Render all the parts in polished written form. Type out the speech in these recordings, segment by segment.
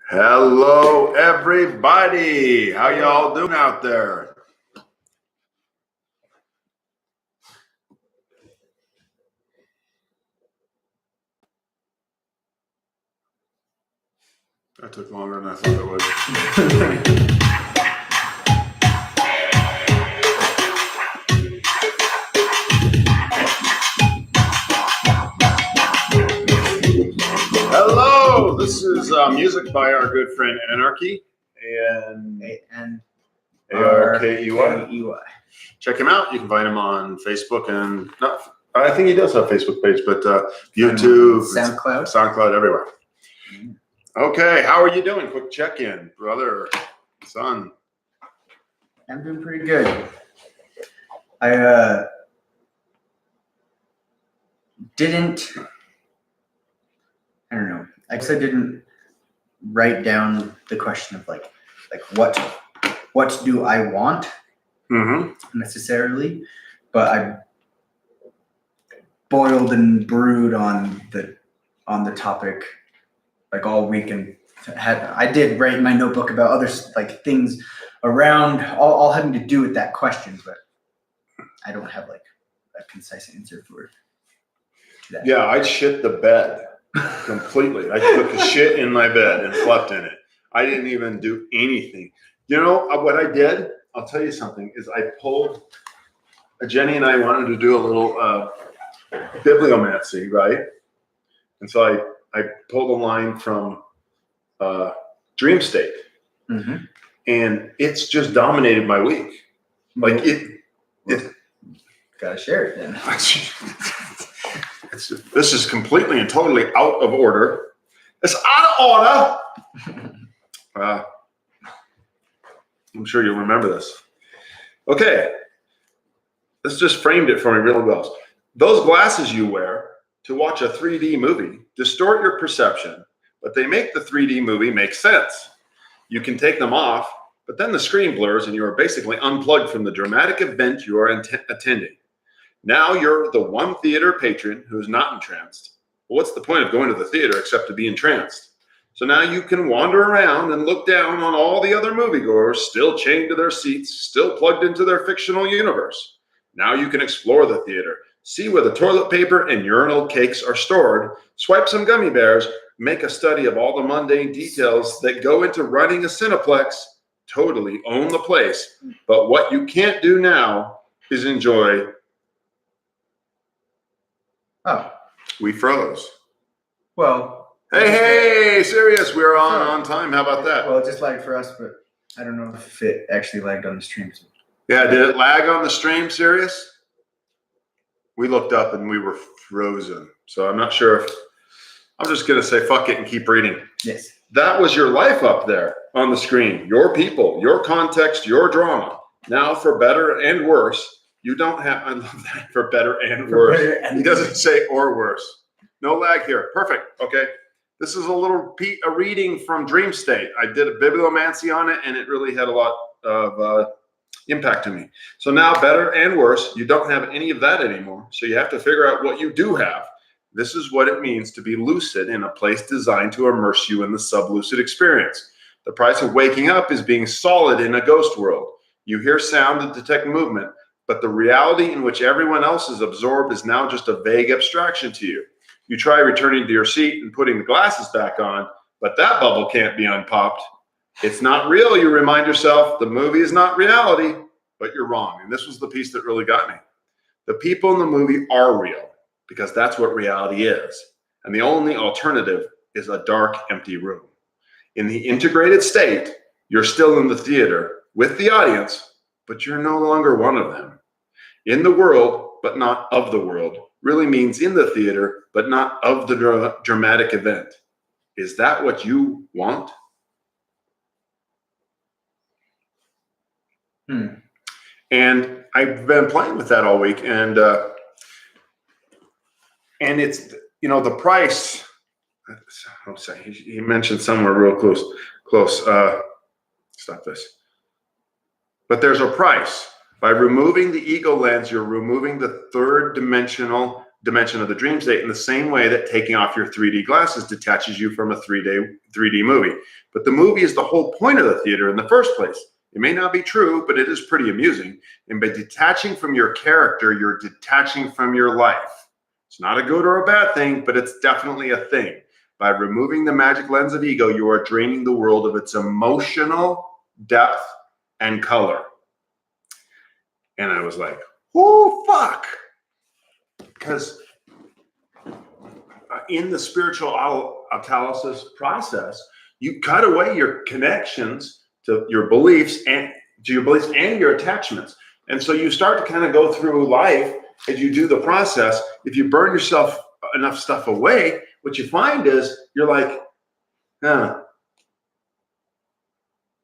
Hello, everybody. How y'all doing out there? That took longer than I thought it would. Hello, this is music by our good friend Anarchy and A-N-A-R-K-E-Y. Check him out. You can find him on Facebook and I think he does have a Facebook page, but YouTube, SoundCloud, everywhere. Okay, how are you doing? Quick check-in, brother, son. I'm doing pretty good. I don't know. I guess I didn't write down the question of like what do I want necessarily, but I boiled and brewed on the topic like all week, and I did write in my notebook about other like things around all having to do with that question, but I don't have like a concise answer for that. Yeah, I shit the bed completely. I took a shit in my bed and slept in it. I didn't even do anything. You know what I did? I'll tell you something. Is I pulled. Jenny and I wanted to do a little bibliomancy, right? And so I pulled a line from Dream State, and it's just dominated my week. Like it gotta share it then. This is completely and totally out of order. It's out of order. I'm sure you'll remember this. Okay, this just framed it for me really well. Those glasses you wear to watch a 3D movie distort your perception, but they make the 3D movie make sense. You can take them off, but then the screen blurs and you are basically unplugged from the dramatic event you are attending. Now you're the one theater patron who is not entranced. Well, what's the point of going to the theater except to be entranced? So now you can wander around and look down on all the other moviegoers still chained to their seats, still plugged into their fictional universe. Now you can explore the theater, see where the toilet paper and urinal cakes are stored, swipe some gummy bears, make a study of all the mundane details that go into running a Cineplex, totally own the place. But what you can't do now is enjoy. Oh. We froze. Well. Hey, Sirius, we're on time. How about that? Well, it just lagged for us, but I don't know if it actually lagged on the stream. Yeah, did it lag on the stream, Sirius? We looked up and we were frozen. So I'm not sure if, I'm just going to say fuck it and keep reading. Yes. That was your life up there on the screen. Your people, your context, your drama. Now for better and worse, you don't have, I love that, for better and worse. He doesn't say or worse. No lag here. Perfect. Okay. This is a reading from Dream State. I did a bibliomancy on it and it really had a lot of impact to me. So now better and worse, you don't have any of that anymore. So you have to figure out what you do have. This is what it means to be lucid in a place designed to immerse you in the sub-lucid experience. The price of waking up is being solid in a ghost world. You hear sound and detect movement, but the reality in which everyone else is absorbed is now just a vague abstraction to you. You try returning to your seat and putting the glasses back on, but that bubble can't be unpopped. It's not real, you remind yourself. The movie is not reality, but you're wrong. And this was the piece that really got me. The people in the movie are real because that's what reality is. And the only alternative is a dark, empty room. In the integrated state, you're still in the theater with the audience, but you're no longer one of them. In the world, but not of the world, really means in the theater, but not of the dramatic event. Is that what you want? And I've been playing with that all week, and it's, you know, the price. I'll say he mentioned somewhere real close. Stop this. But there's a price. By removing the ego lens, you're removing the third dimensional dimension of the dream state in the same way that taking off your 3D glasses detaches you from a 3D movie. But the movie is the whole point of the theater in the first place. It may not be true, but it is pretty amusing. And by detaching from your character, you're detaching from your life. It's not a good or a bad thing, but it's definitely a thing. By removing the magic lens of ego, you are draining the world of its emotional depth and color. And I was like, oh, fuck. Because in the spiritual autolysis process, you cut away your connections to your beliefs and your attachments. And so you start to kind of go through life as you do the process. If you burn yourself enough stuff away, what you find is you're like, I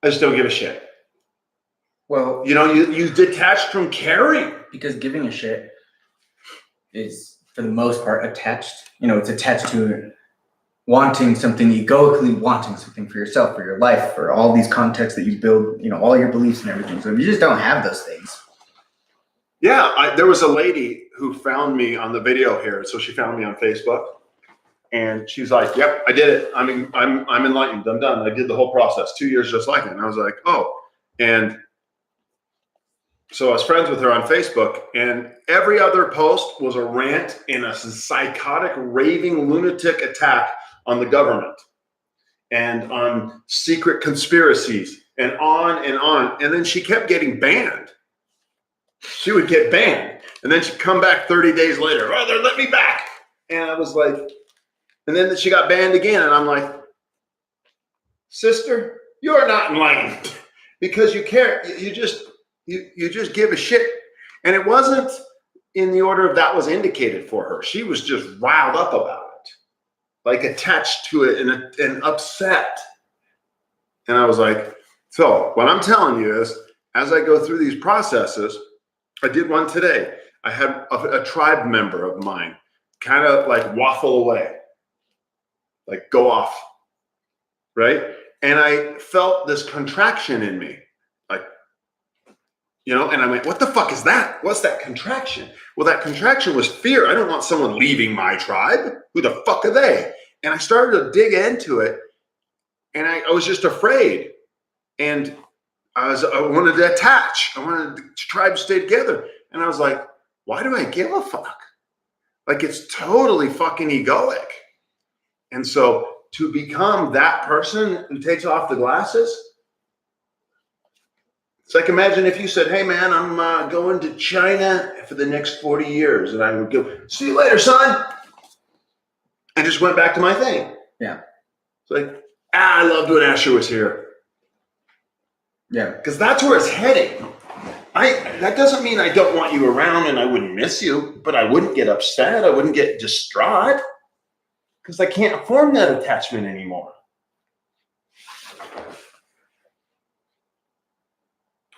just don't give a shit. Well, you detach from caring. Because giving a shit is, for the most part, attached. It's attached to wanting something, egoically wanting something for yourself, for your life, for all these contexts that you build, all your beliefs and everything. So if you just don't have those things. Yeah, there was a lady who found me on the video here. So she found me on Facebook, and she's like, "Yep, I did it. I'm enlightened. I'm done. I did the whole process. 2 years just like it." And I was like, "Oh," and so I was friends with her on Facebook, and every other post was a rant and a psychotic, raving, lunatic attack on the government and on secret conspiracies and on and on. And then she kept getting banned. She would get banned, and then she'd come back 30 days later. Oh, they let me back. And I was like, and then she got banned again. And I'm like, sister, you're not enlightened because you care. You just give a shit. And it wasn't in the order of that was indicated for her. She was just riled up about it, like attached to it and upset. And I was like, so what I'm telling you is, as I go through these processes, I did one today. I had a tribe member of mine kind of like waffle away, like go off, right? And I felt this contraction in me, like, and I went, what the fuck is that? What's that contraction? Well, that contraction was fear. I don't want someone leaving my tribe. Who the fuck are they? And I started to dig into it, and I was just afraid. And I wanted to attach. I wanted the tribe to stay together. And I was like, why do I give a fuck? Like, it's totally fucking egoic. And so to become that person who takes off the glasses, it's like, imagine if you said, hey man, I'm going to China for the next 40 years. And I would go, see you later, son. And just went back to my thing. Yeah. It's like, I loved when Asher was here. Yeah. Because that's where it's heading. That doesn't mean I don't want you around and I wouldn't miss you, but I wouldn't get upset. I wouldn't get distraught because I can't form that attachment anymore.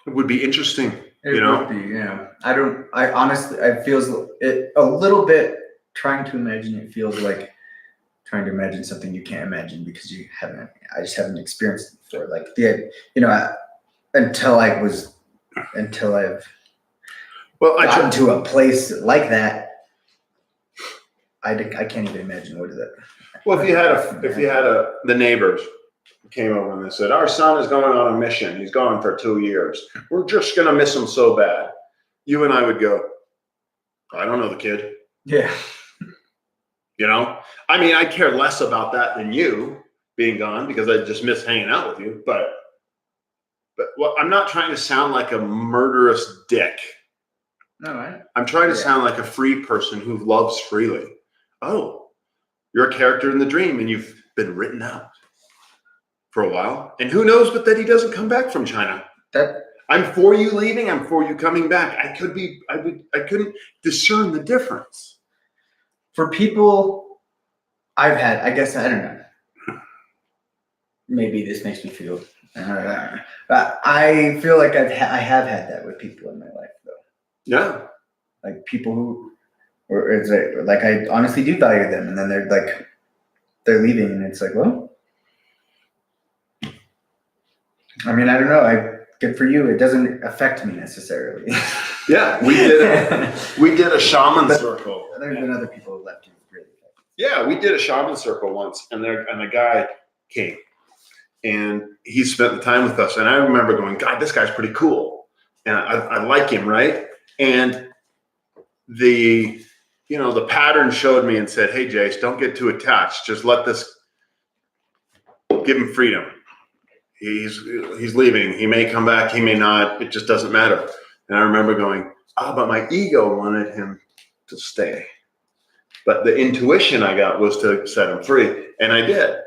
It would be interesting, It would be, yeah. I honestly, it feels a little bit trying to imagine. It feels like trying to imagine something you can't imagine because I just haven't experienced it before. Like until I've gotten to a place like that, I can't even imagine what is it. Well, if you had the neighbors came over and they said, our son is going on a mission. He's gone for 2 years. We're just going to miss him so bad. You and I would go, I don't know the kid. Yeah. I mean, I care less about that than you being gone because I just miss hanging out with you. But I'm not trying to sound like a murderous dick. No, right? I'm trying to sound like a free person who loves freely. Oh, you're a character in the dream and you've been written out for a while. And who knows but that he doesn't come back from China. I'm for you leaving. I'm for you coming back. I couldn't discern the difference. For people I've had, I guess, I don't know. Maybe this makes me feel, but I feel like I have had that with people in my life, though. Yeah. Like people who, or it's like I honestly do value them, and then they're leaving, and it's like, well, I mean, I don't know. good for you. It doesn't affect me necessarily. Yeah, we did a shaman circle. There's been other people who left you really affected. Yeah, we did a shaman circle once, and a guy came, and he spent the time with us. And I remember going, God, this guy's pretty cool, and I like him, right? And the pattern showed me and said, hey, Jace, don't get too attached. Just let this, give him freedom. He's leaving. He may come back. He may not. It just doesn't matter. And I remember going, but my ego wanted him to stay. But the intuition I got was to set him free. And I did.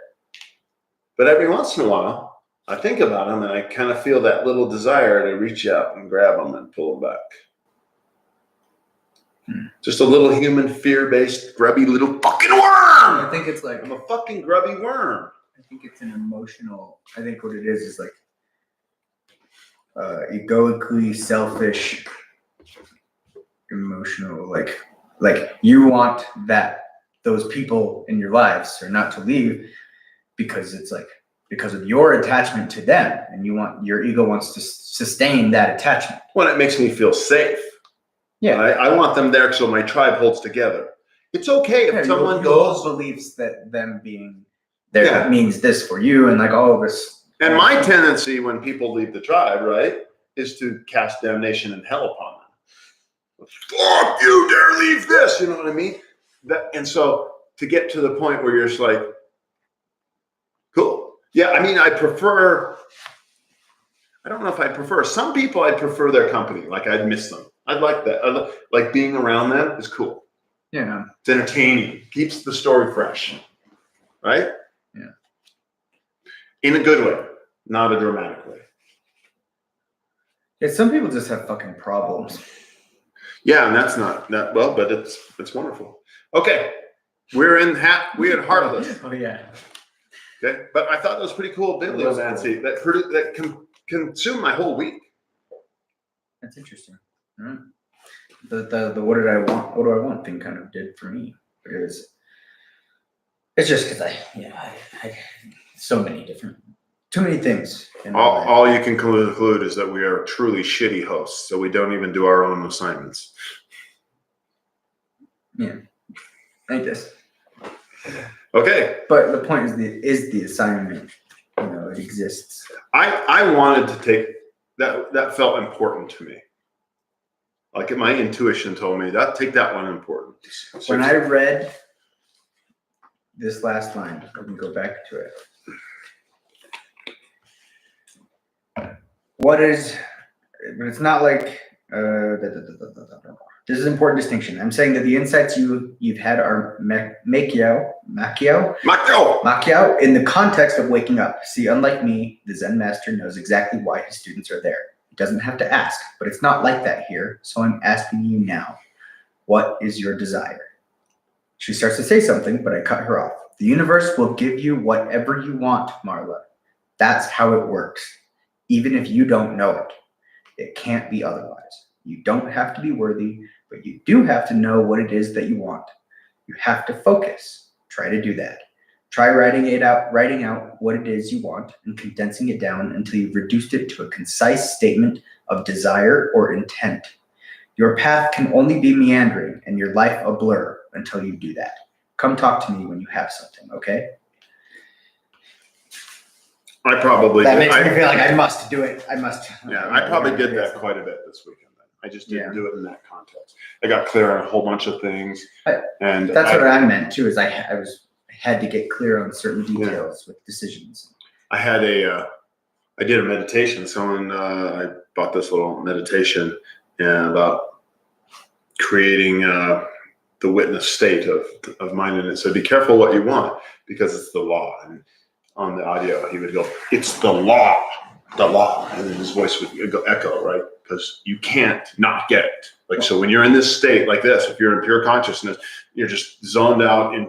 But every once in a while, I think about him and I kind of feel that little desire to reach out and grab him and pull him back. Just a little human fear-based, grubby little fucking worm. I think it's like, I'm a fucking grubby worm. I think it's an emotional, I think what it is like egoically selfish, emotional, like you want those people in your lives are not to leave because it's like, because of your attachment to them, and your ego wants to sustain that attachment. Well, it makes me feel safe. Yeah. I want them there so my tribe holds together. It's okay if someone goes. Believes that them being there means this for you, and like all of this. And my tendency when people leave the tribe, right, is to cast damnation and hell upon them. Fuck you, dare leave this, you know what I mean? And so to get to the point where you're just like, cool. Yeah, I mean, I don't know if I prefer. Some people I'd prefer their company. Like I'd miss them. I'd like that. Like being around them is cool. Yeah. It's entertaining. Keeps the story fresh. Right? Yeah. In a good way, not a dramatic way. Yeah, some people just have fucking problems. Yeah, and that's not that well, but it's wonderful. Okay. We're at Heartless. Oh yeah. Okay. But I thought that was pretty cool bibliomancy that consumed my whole week. That's interesting. Mm. The what do I want thing kind of did for me, because it's just because I so many different, too many things. All you can conclude is that we are truly shitty hosts, so we don't even do our own assignments. Yeah, I guess. Okay, but the point is the assignment. It exists. I wanted to take that. That felt important to me. Like my intuition told me take that one important. When I read this last line, let me go back to it. But it's not like this is an important distinction. I'm saying that the insights you've had are Macchio in the context of waking up. See, unlike me, the Zen master knows exactly why his students are there. He doesn't have to ask, but it's not like that here. So I'm asking you now, what is your desire? She starts to say something, but I cut her off. The universe will give you whatever you want, Marla. That's how it works. Even if you don't know it, it can't be otherwise. You don't have to be worthy, but you do have to know what it is that you want. You have to focus. Try to do that. Try writing out what it is you want and condensing it down until you've reduced it to a concise statement of desire or intent. Your path can only be meandering and your life a blur until you do that. Come talk to me when you have something, okay? I probably that makes me feel like I must do it. I must. Yeah, I probably did that quite a bit this weekend. I just didn't do it in that context. I got clear on a whole bunch of things, and that's what I meant too. Is I had to get clear on certain details with decisions. I did a meditation. I bought this little meditation about creating the witness state of mind, and it said, "Be careful what you want because it's the law." And on the audio, he would go, "It's the law, and then his voice would go echo, right? Because you can't not get it. Like, so when you're in this state like this, if you're in pure consciousness, you're just zoned out in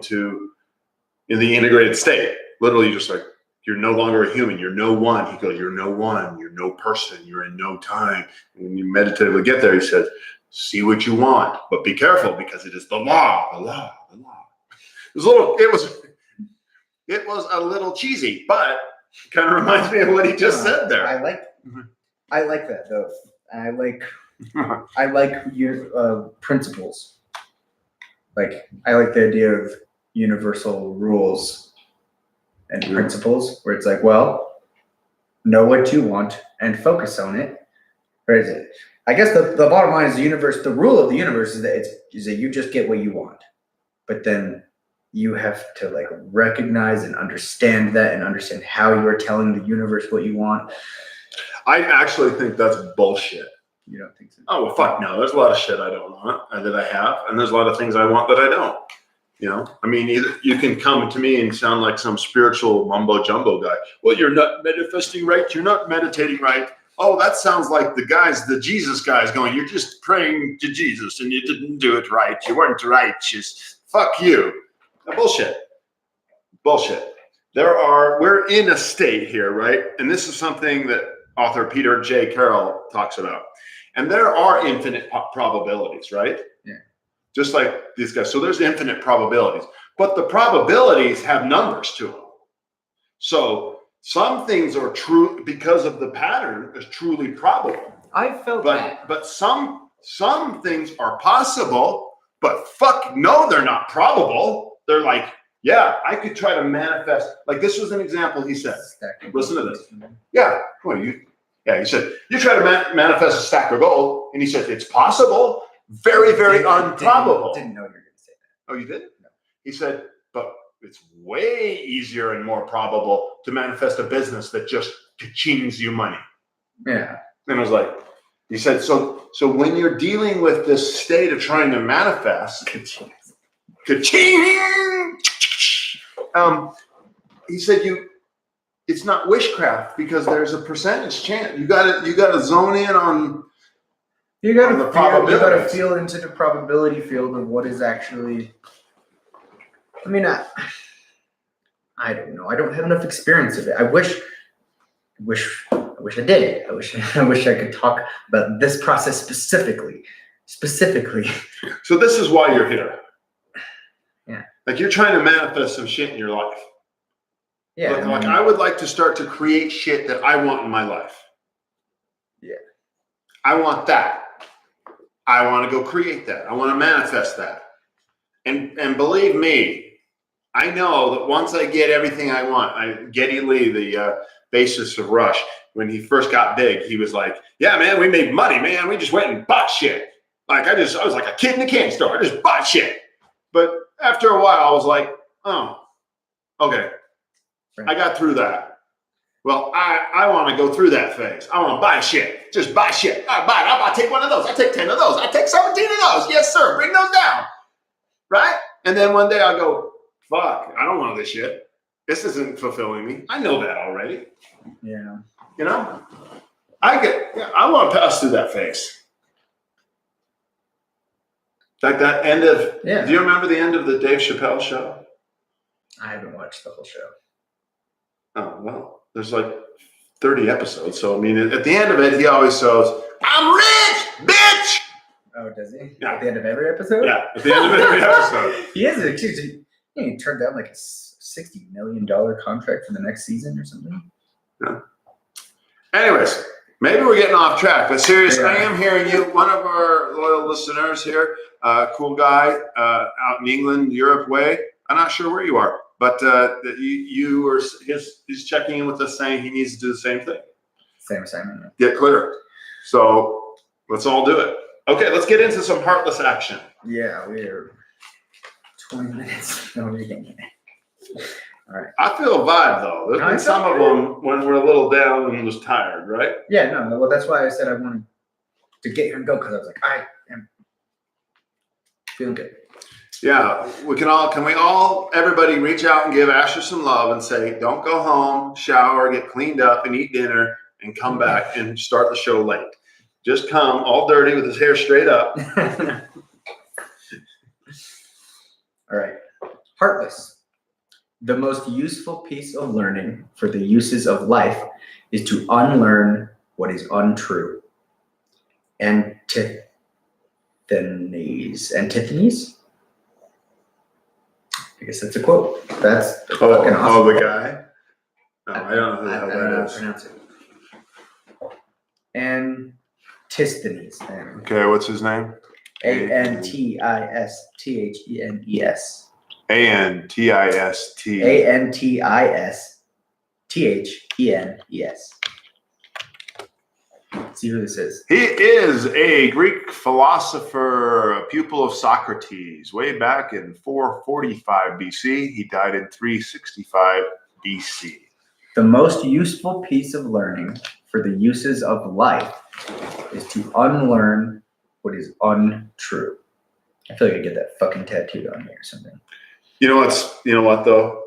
the integrated state. Literally, just like you're no longer a human. You're no one." He goes, "You're no one. You're no person. You're in no time." And when you meditatively get there, he said, "See what you want, but be careful because it is the law, the law, the law." It was a little cheesy, but it kind of reminds me of what he just said there. I like I like that though. I like your principles. Like I like the idea of universal rules and principles, where it's like, well, know what you want and focus on it. Or is it? I guess the bottom line is the universe. The rule of the universe is that you just get what you want, but then you have to like recognize and understand that and understand how you are telling the universe what you want. I actually think that's bullshit. You don't think so? Oh, well, fuck no. There's a lot of shit I don't want that I have, and there's a lot of things I want that I don't. You know, I mean, either you can come to me and sound like some spiritual mumbo jumbo guy. Well, you're not manifesting right. You're not meditating right. Oh, that sounds like the Jesus guys going, you're just praying to Jesus and you didn't do it right. You weren't righteous. Fuck you. Bullshit. Bullshit. We're in a state here, right? And this is something that author Peter J. Carroll talks about. And there are infinite probabilities, right? Yeah. Just like these guys. So there's infinite probabilities. But the probabilities have numbers to them. So some things are true because of the pattern is truly probable. I felt that. But some things are possible, but fuck no, they're not probable. They're like, yeah, I could try to manifest. Like this was an example he said. Listen to this. Yeah. Well, he said, you try to manifest a stack of gold. And he said, it's possible. Very, very improbable. Didn't know you were going to say that. Oh, you did? No. He said, but it's way easier and more probable to manifest a business that just ka-chings you money. Yeah. And I was like, he said, so when you're dealing with this state of trying to manifest, ka-ching, he said, it's not witchcraft because there's a percentage chance. You gotta zone in on. You gotta feel into the probability field of what is actually. I mean, I don't know. I don't have enough experience of it. I wish I did. I wish I could talk about this process specifically. So this is why you're here. Yeah. Like you're trying to manifest some shit in your life. Yeah. Like I would like to start to create shit that I want in my life. Yeah. I want that. I want to go create that. I want to manifest that. And believe me, I know that once I get everything I want, Geddy Lee, the bassist of Rush, when he first got big, he was like, yeah, man, we made money, man. We just went and bought shit. Like I was like a kid in a candy store. I just bought shit. But after a while, I was like, oh, okay. Right. I got through that. Well, I want to go through that phase. I want to buy shit. Just buy shit. I buy it. I'll take one of those. I take 10 of those. I take 17 of those. Yes, sir. Bring those down. Right? And then one day I'll go, fuck, I don't want this shit. This isn't fulfilling me. I know that already. Yeah. You know? I want to pass through that phase. Like that end of, do you remember the end of the Dave Chappelle show? I haven't watched the whole show. Oh, well. There's like 30 episodes. So, I mean, at the end of it, he always says, I'm rich, bitch. Oh, does he? Yeah. At the end of every episode? Yeah, at the end of every episode. He is. He turned down like a $60 million contract for the next season or something. Yeah. Anyways, maybe we're getting off track. But seriously, I am hearing you. One of our loyal listeners here, cool guy out in England, Europe way. I'm not sure where you are. But he's checking in with us saying he needs to do the same thing. Same assignment. Get clear. So let's all do it. Okay, let's get into some Heartless action. Yeah, we're 20 minutes. No reading. All right. I feel a vibe though. There's been some of them when we're a little down and just tired, right? Yeah, no. Well, that's why I said I wanted to get here and go because I was like, I am feeling good. Yeah, everybody reach out and give Asher some love and say, don't go home, shower, get cleaned up and eat dinner and come back and start the show late. Just come all dirty with his hair straight up. All right. Heartless. The most useful piece of learning for the uses of life is to unlearn what is untrue. Antithenes? I guess that's a quote. That's fucking awesome. Oh, the guy? No, I don't know who the hell that is. Pronounce it. Antisthenes. Okay, what's his name? Antisthenes. Antist. Antisthenes. See who this is. He is a Greek philosopher, a pupil of Socrates, way back in 445 BC. He died in 365 BC. The most useful piece of learning for the uses of life is to unlearn what is untrue. I feel like I get that fucking tattooed on me or something. You know what though?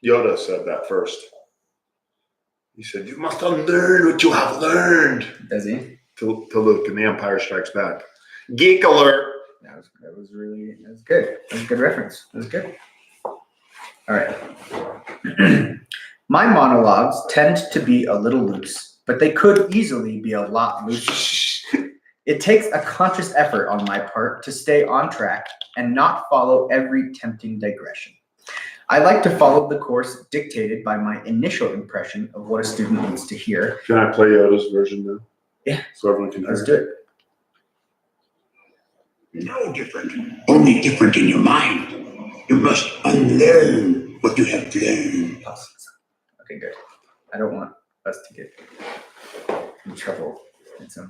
Yoda said that first. He said, "You must unlearn what you have learned." Does he? To Luke in The Empire Strikes Back. Geek alert. That was good. That was a good reference. That was good. All right. My monologues tend to be a little loose, but they could easily be a lot looser. It takes a conscious effort on my part to stay on track and not follow every tempting digression. I like to follow the course dictated by my initial impression of what a student needs to hear. Can I play Yoda's version now? Yeah. So everyone can hear. Let's do it. No different, only different in your mind. You must unlearn what you have learned. Okay, good. I don't want us to get in trouble.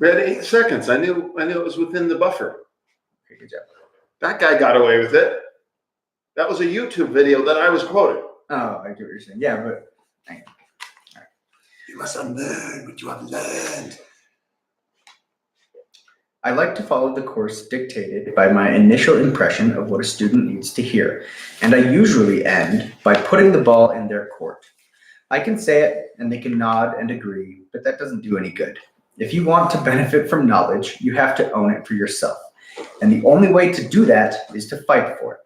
We had 8 seconds. I knew it was within the buffer. Okay, good job. That guy got away with it. That was a YouTube video that I was quoting. Oh, I get what you're saying. Yeah, but hang on. All right. You must unlearn what you have learned. I like to follow the course dictated by my initial impression of what a student needs to hear, and I usually end by putting the ball in their court. I can say it, and they can nod and agree, but that doesn't do any good. If you want to benefit from knowledge, you have to own it for yourself, and the only way to do that is to fight for it.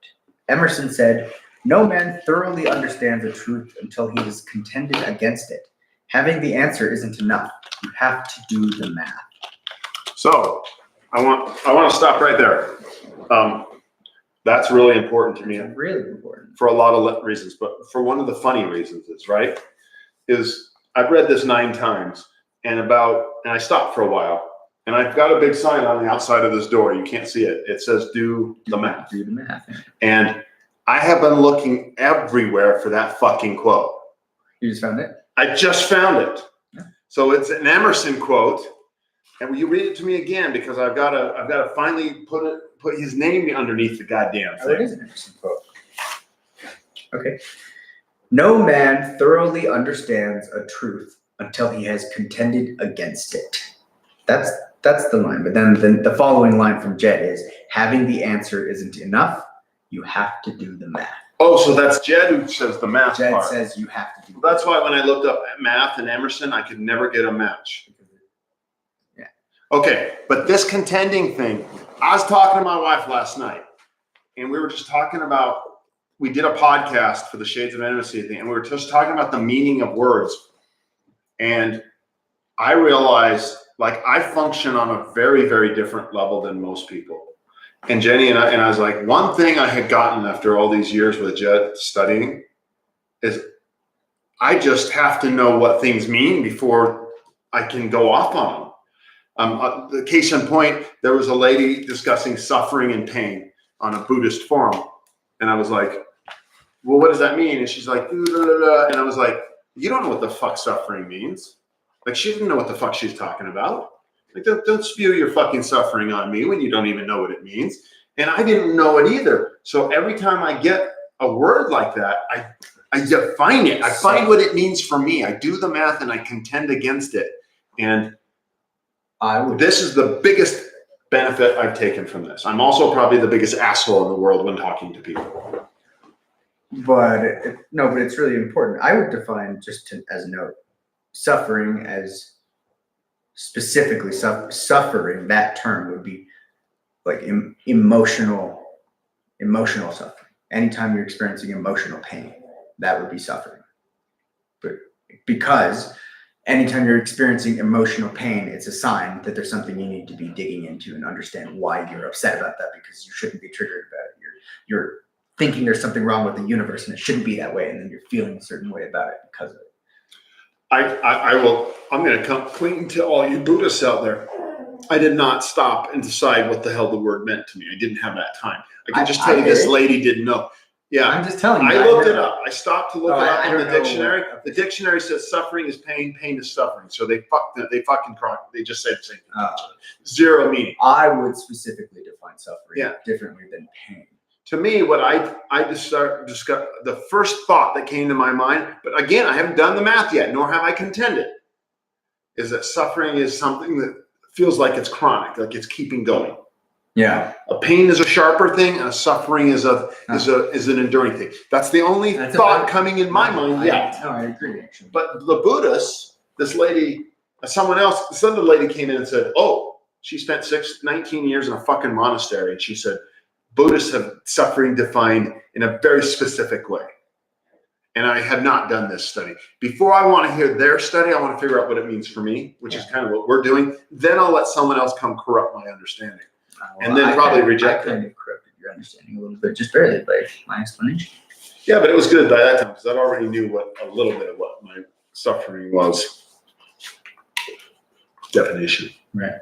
Emerson said, "No man thoroughly understands a truth until he is contended against it. Having the answer isn't enough. You have to do the math." So I want to stop right there. That's really important to me. It's really important. For a lot of reasons, but for one of the funny reasons is I've read this 9 times and I stopped for a while and I've got a big sign on the outside of this door. You can't see it. It says do the math. Do the math. And I have been looking everywhere for that fucking quote. You just found it? I just found it. Yeah. So it's an Emerson quote. And will you read it to me again? Because I've got to finally put his name underneath the goddamn thing. Oh, it is an interesting quote. Okay. No man thoroughly understands a truth until he has contended against it. That's the line. But then the following line from Jed is, having the answer isn't enough. You have to do the math. Oh, so that's Jed who says the math Jed part. says you have to do the That's why when I looked up math and Emerson, I could never get a match. Yeah. Okay, but this contending thing, I was talking to my wife last night, and we were just talking about, we did a podcast for the Shades of Intimacy thing, and we were just talking about the meaning of words. And I realized, like, I function on a very, very different level than most people. And Jenny and I was like, one thing I had gotten after all these years with Jed studying is I just have to know what things mean before I can go off on them. The case in point, there was a lady discussing suffering and pain on a Buddhist forum. And I was like, well, what does that mean? And she's like, and I was like, you don't know what the fuck suffering means. Like, she didn't know what the fuck she's talking about. Like, don't spew your fucking suffering on me when you don't even know what it means. And I didn't know it either. So every time I get a word like that, I define it. I find what it means for me. I do the math and I contend against it. And this is the biggest benefit I've taken from this. I'm also probably the biggest asshole in the world when talking to people. But it's really important. I would define, just as a note, suffering as specifically suffering. That term would be like emotional suffering. Anytime you're experiencing emotional pain, that would be suffering. But because anytime you're experiencing emotional pain, it's a sign that there's something you need to be digging into and understand why you're upset about that, because you shouldn't be triggered about it. You're thinking there's something wrong with the universe and it shouldn't be that way, and then you're feeling a certain way about it because of it. I will. I'm going to come clean to all you Buddhists out there. I did not stop and decide what the hell the word meant to me. I didn't have that time. I can just tell you this lady didn't know. Yeah, I'm just telling you. I looked it up. I stopped to look it up in the don't know. dictionary. The dictionary says suffering is pain, pain is suffering. So they just say the same thing. Zero meaning. I would specifically define suffering Yeah. differently than pain. To me, what I discovered, the first thought that came to my mind, but again, I haven't done the math yet, nor have I contended, is that suffering is something that feels like it's chronic, like it's keeping going. Yeah. A pain is a sharper thing, and a suffering is an enduring thing. That's the only thought coming in my mind yet. No, I agree, actually. But the Buddhists, this lady, some other lady came in and said, oh, she spent 19 years in a fucking monastery. And she said, Buddhists have suffering defined in a very specific way. And I have not done this study. Before I want to hear their study, I want to figure out what it means for me, which is kind of what we're doing. Then I'll let someone else come corrupt my understanding. And then probably reject it. I kind of corrupted your understanding a little bit, just barely, by my explanation. Yeah, but it was good by that time because I already knew a little bit of what my suffering was. Definition. Right.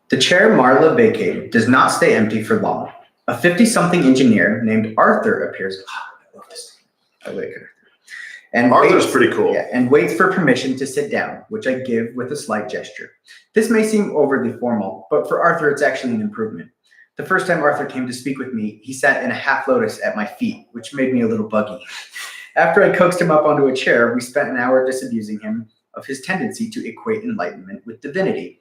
The chair Marla vacated does not stay empty for long. A 50-something engineer named Arthur appears. I love this. I like her. And Arthur's pretty cool. Yeah, and waits for permission to sit down, which I give with a slight gesture. This may seem overly formal, but for Arthur, it's actually an improvement. The first time Arthur came to speak with me, he sat in a half lotus at my feet, which made me a little buggy. After I coaxed him up onto a chair, we spent an hour disabusing him of his tendency to equate enlightenment with divinity.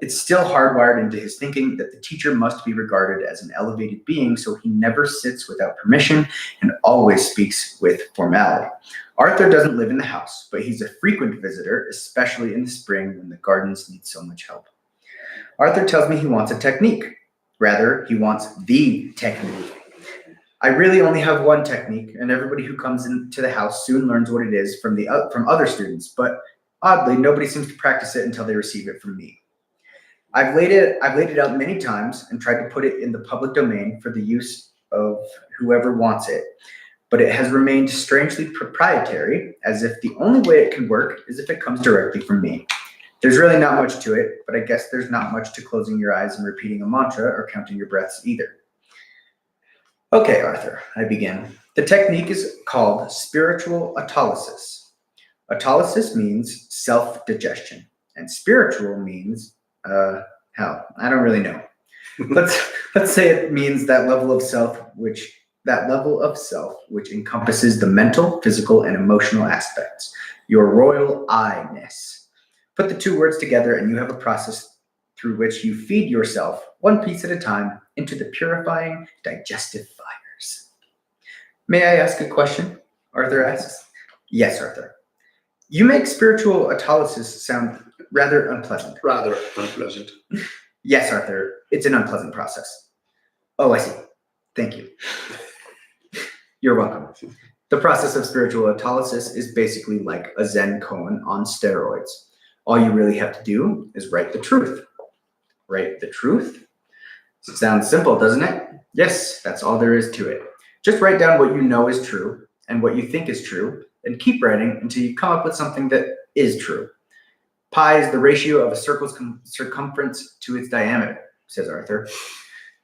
It's still hardwired into his thinking that the teacher must be regarded as an elevated being, so he never sits without permission and always speaks with formality. Arthur doesn't live in the house, but he's a frequent visitor, especially in the spring when the gardens need so much help. Arthur tells me he wants a technique. Rather, he wants the technique. I really only have one technique, and everybody who comes into the house soon learns what it is from other students, but oddly, nobody seems to practice it until they receive it from me. I've laid it out many times and tried to put it in the public domain for the use of whoever wants it, but it has remained strangely proprietary, as if the only way it can work is if it comes directly from me. There's really not much to it, but I guess there's not much to closing your eyes and repeating a mantra or counting your breaths either. Okay, Arthur, I begin. The technique is called spiritual autolysis. Autolysis means self-digestion, and spiritual means hell, I don't really know. Let's say it means that level of self which encompasses the mental, physical, and emotional aspects. Your royal I-ness. Put the two words together and you have a process through which you feed yourself, one piece at a time, into the purifying digestive fires. May I ask a question? Arthur asks. Yes, Arthur. You make spiritual autolysis sound rather unpleasant. Rather unpleasant. Yes, Arthur. It's an unpleasant process. Oh, I see. Thank you. You're welcome. The process of spiritual autolysis is basically like a Zen koan on steroids. All you really have to do is write the truth. Write the truth? Sounds simple, doesn't it? Yes, that's all there is to it. Just write down what you know is true and what you think is true, and keep writing until you come up with something that is true. Pi is the ratio of a circle's circumference to its diameter, says Arthur.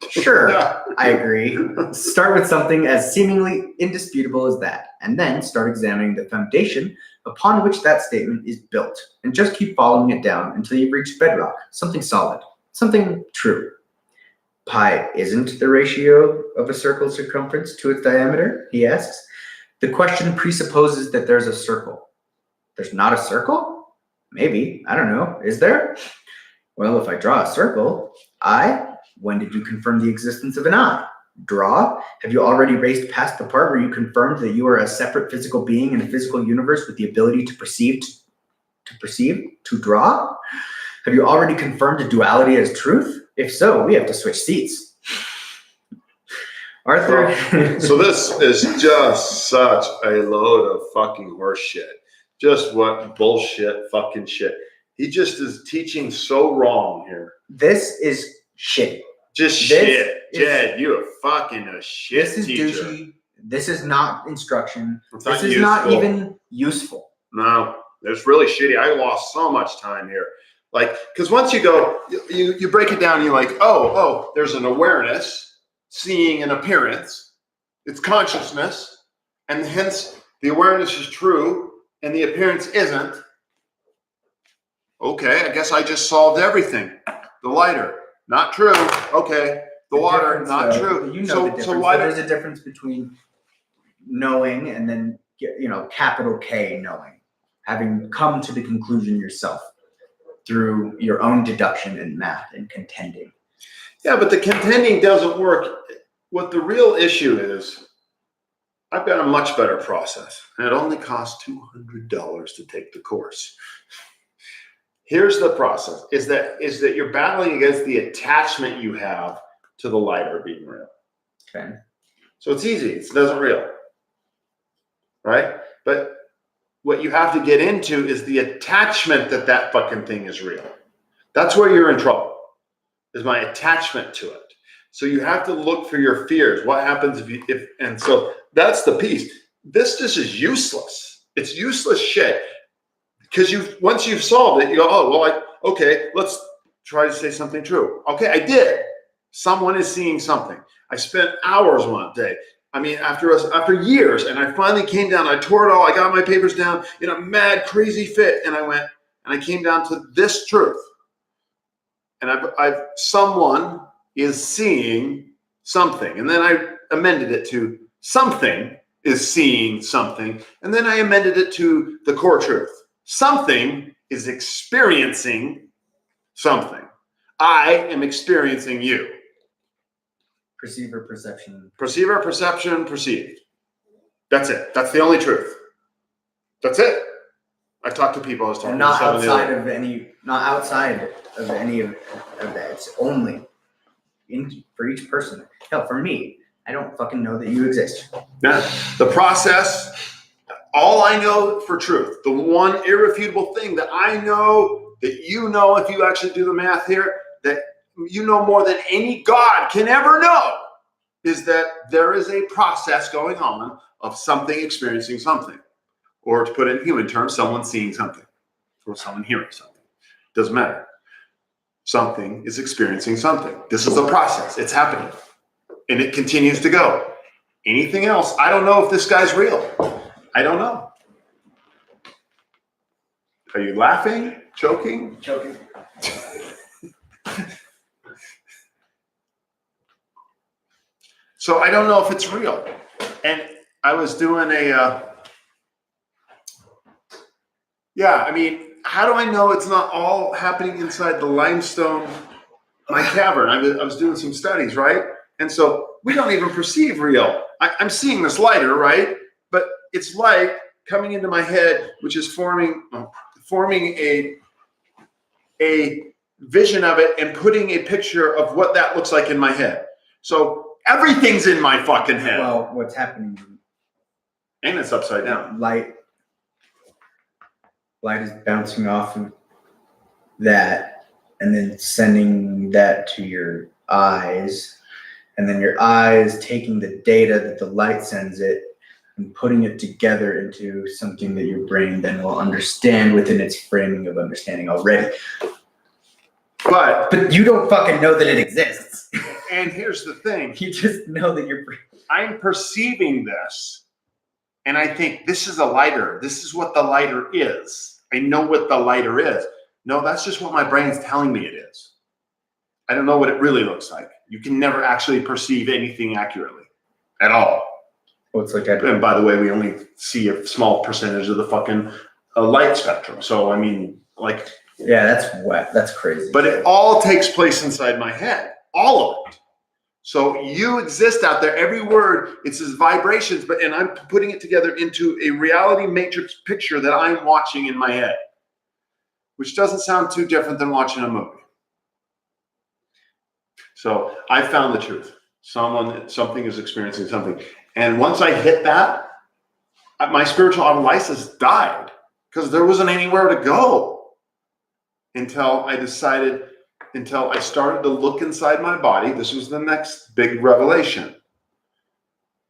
Sure, I agree. Start with something as seemingly indisputable as that, and then start examining the foundation upon which that statement is built, and just keep following it down until you reach bedrock, something solid, something true. Pi isn't the ratio of a circle's circumference to its diameter, he asks. The question presupposes that there's a circle. There's not a circle? Maybe, I don't know, is there? Well, if I draw a circle, when did you confirm the existence of an eye? Draw? Have you already raced past the part where you confirmed that you are a separate physical being in a physical universe with the ability to perceive, to draw? Have you already confirmed a duality as truth? If so, we have to switch seats. Arthur. So this is just such a load of fucking horse shit. Just what bullshit fucking shit. He just is teaching so wrong here. This is shit. Just shit. Jed, you are fucking a shit This is teacher. douchey. This is not instruction. It's This not is not even useful. No. It's really shitty. I lost so much time here. Like, because once you go, you break it down, you're like, oh, there's an awareness, seeing an appearance. It's consciousness, and hence the awareness is true, and the appearance isn't. Okay, I guess I just solved everything. The lighter, not true. Okay, the water, not true. You know the difference. So there's a difference between knowing and then, capital K knowing, having come to the conclusion yourself through your own deduction and math and contending. Yeah, but the contending doesn't work. What the real issue is, I've got a much better process, and it only costs $200 to take the course. Here's the process: is that you're battling against the attachment you have to the lighter being real. Okay. So it's easy. It doesn't real, right? But what you have to get into is the attachment that fucking thing is real. That's where you're in trouble, is my attachment to it. So you have to look for your fears. What happens and so that's the piece. This is useless. It's useless shit. Because once you've solved it, you go, oh, well, okay, let's try to say something true. Okay, I did. Someone is seeing something. I spent hours one day. I mean, after years, and I finally came down. I tore it all. I got my papers down in a mad, crazy fit, and I came down to this truth. And someone is seeing something, and then I amended it to something is seeing something, and then I amended it to the core truth. Something is experiencing something. I am experiencing you. Perceiver, perception. Perceiver, perception, perceived. That's it. That's the only truth. That's it. I talked to people. I was talking and not to outside of any of that. It's only for each person. Hell, for me, I don't fucking know that you exist. Now, the process. All I know for truth, the one irrefutable thing that I know that you know, if you actually do the math here, that you know more than any God can ever know, is that there is a process going on of something experiencing something. Or to put it in human terms, someone seeing something. Or someone hearing something. Doesn't matter. Something is experiencing something. This is a process. It's happening. And it continues to go. Anything else, I don't know if this guy's real. I don't know. Are you laughing? Choking? Choking. So I don't know if it's real. And I was doing how do I know it's not all happening inside the limestone, my cavern? I was doing some studies, right? And so we don't even perceive real. I'm seeing this lighter, right? But it's light coming into my head, which is forming a vision of it and putting a picture of what that looks like in my head. So everything's in my fucking head. Well, what's happening? And it's upside down. Light is bouncing off of that and then sending that to your eyes. And then your eyes taking the data that the light sends it and putting it together into something that your brain then will understand within its framing of understanding already. But you don't fucking know that it exists. And here's the thing. You just know that I'm perceiving this, and I think this is a lighter. This is what the lighter is. I know what the lighter is. No, that's just what my brain's telling me it is. I don't know what it really looks like. You can never actually perceive anything accurately at all. And by the way, we only see a small percentage of the fucking light spectrum. So, I mean, like... Yeah, that's wet. That's crazy. But it all takes place inside my head. All of it. So you exist out there. Every word, it's as vibrations, and I'm putting it together into a reality matrix picture that I'm watching in my head, which doesn't sound too different than watching a movie. So I found the truth. Something is experiencing something. And once I hit that, my spiritual license died because there wasn't anywhere to go until I started to look inside my body. This was the next big revelation.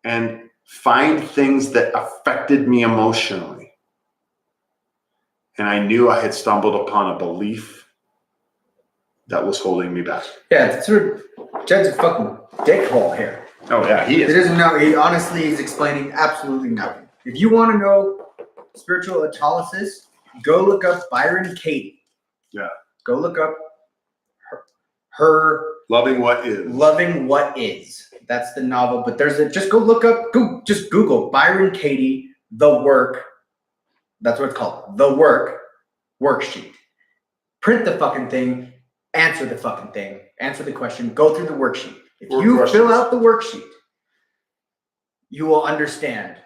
And find things that affected me emotionally. and I knew I had stumbled upon a belief that was holding me back. Yeah, it's sort of Jed's a fucking dickhole here. Oh yeah, he He is. doesn't know. He honestly is explaining absolutely nothing. If you want to know spiritual autolysis, go look up Byron Katie. Yeah. Go look up her Loving What Is. Loving What Is. That's the novel. But just go look up, just Google Byron Katie, The Work. That's what it's called. The Work worksheet. Print the fucking thing, answer the fucking thing, answer the question, go through the worksheet. If you fill out the worksheet, you will understand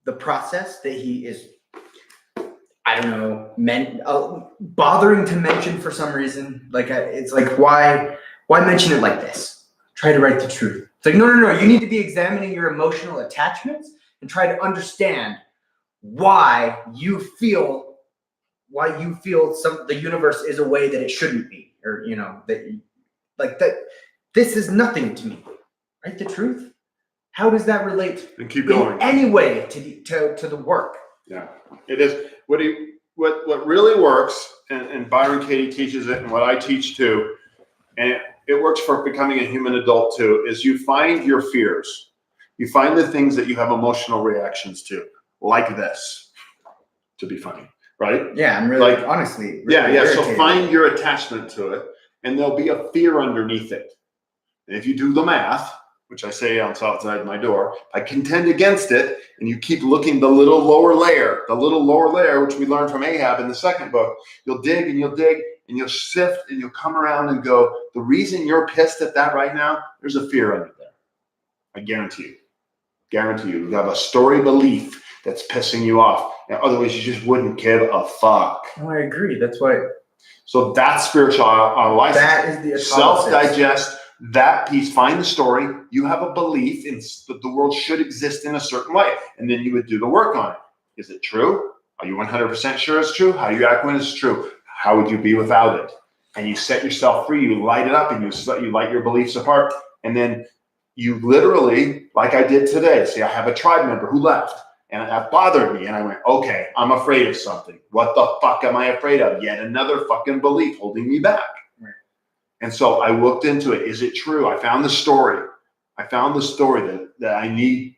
the process that he is, I don't know, bothering to mention for some reason. Like, it's like, why mention it like this? Try to write the truth. It's like, no. You need to be examining your emotional attachments and try to understand why you feel the universe is a way that it shouldn't be, or that this is nothing to me. Write the truth. How does that relate And keep going. in any way to the work? Yeah, it is. What really works, and Byron Katie teaches it, and what I teach too, and it works for becoming a human adult too, is you find your fears. You find the things that you have emotional reactions to, like this, to be funny, right? Yeah, I'm really, honestly. Really Yeah. So irritated. find your attachment to it, and there'll be a fear underneath it. And if you do the math, which I say outside my door, I contend against it, and you keep looking the little lower layer, which we learned from Ahab in the second book. You'll dig and you'll sift and you'll come around and go, the reason you're pissed at that right now, there's a fear under there. I guarantee you. You have a story belief that's pissing you off. Now, otherwise, you just wouldn't give a fuck. Oh, I agree. That's why. So that's spiritual license. That is the autolysis. Self-digest that piece. Find the story. You have a belief in that the world should exist in a certain way, and then you would do the work on it. Is it true? Are you 100% sure it's true? How do you act when it's true? How would you be without it? And you set yourself free. You light it up, and you light your beliefs apart, and then you literally, like I did today, say I have a tribe member who left. And that bothered me. And I went, okay, I'm afraid of something. What the fuck am I afraid of? Yet another fucking belief holding me back. Right. And so I looked into it. Is it true? I found the story. that I need,